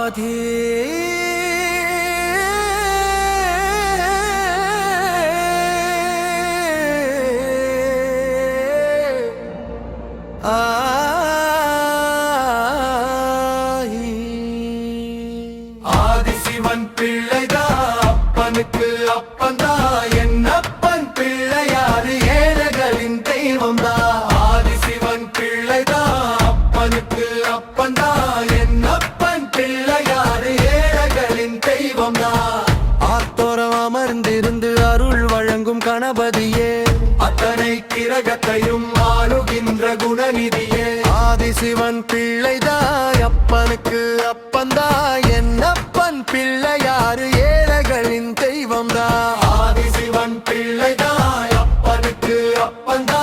ஆதி ஆதிசிவன் பிள்ளைதா அப்பனுக்கு அப்பந்தா என்னப்பன் பிள்ளையாரு ஏழைகளின் தெய்வம்தா ஆதிசிவன் பிள்ளைதா அப்பனுக்கு அப்பந்தா என்னப்பன் பிள்ளையாரு ஏழைகளின் தெய்வம்தா ஆத்தோரம் அமர்ந்திருந்து அருள் வழங்கும் கணபதியே அத்தனை கிரகத்தையும் ஆளுகின்ற குணநிதியே ஆதிசிவன் பிள்ளைதாய் அப்பனுக்கு அப்பந்தா என்னப்பன் பிள்ளையாரு ஏழைகளின் தெய்வம்தா ஆதிசிவன் பிள்ளைதாய் அப்பனுக்கு அப்பந்தா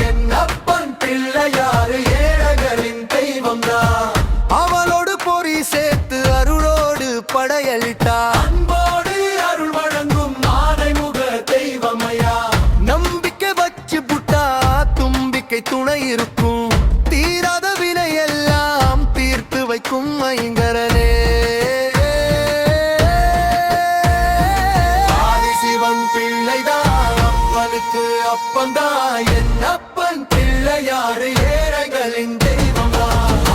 என்னப்பன் பிள்ளையாரு ஏழைகளின் தெய்வம்தா அவளோடு பொறி சேர்த்து அருளோடு படையலிட்டா அன்போடு அருள் வழங்கும் ஆனைமுக தெய்வமையா நம்பிக்கை வச்சு புட்டா தும்பிக்கை துணை இருக்கும் தீராத வினை எல்லாம் தீர்த்து வைக்கும் ஐங்கரனே ஆதிசிவன் பிள்ளைதான் அப்பனுக்கு அப்பந்தா என்னப்பன் பிள்ளையாரு ஏழைகளின் தெய்வம்தா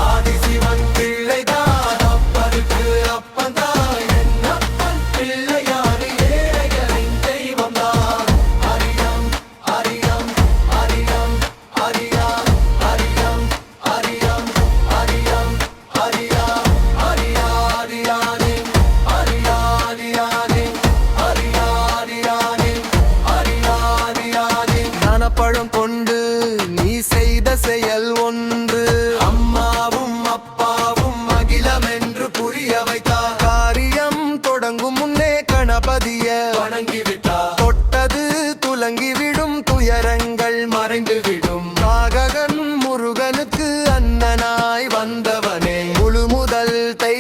ஆதிசிவன் பிள்ளைதான் அப்பனுக்கு அப்பந்தா என்னப்பன் பிள்ளையாரு ஏழைகளின் தெய்வம்தா அரியம் அரியம் அரியம் அரியம் அரியம் அரியம் அரியம் அரியா அரியாரியானே அரியாரியானே அரியாரியானே அரியாரியானே ஞானப்பழம் கொண்டு நீ செய்த செயல் ஒன்று அம்மாவும் அப்பாவும் அகிலமென்று புரிய வைத்தார் காரியம் தொடங்கும் முன்னே கணபதிய வணங்கிவிட்டார் தொட்டது துலங்கிவிடும் துயரங்கள் மறைந்துவிடும் காககன் முருகனுக்கு அண்ணனாய் வந்தவனே முழு முதல் தை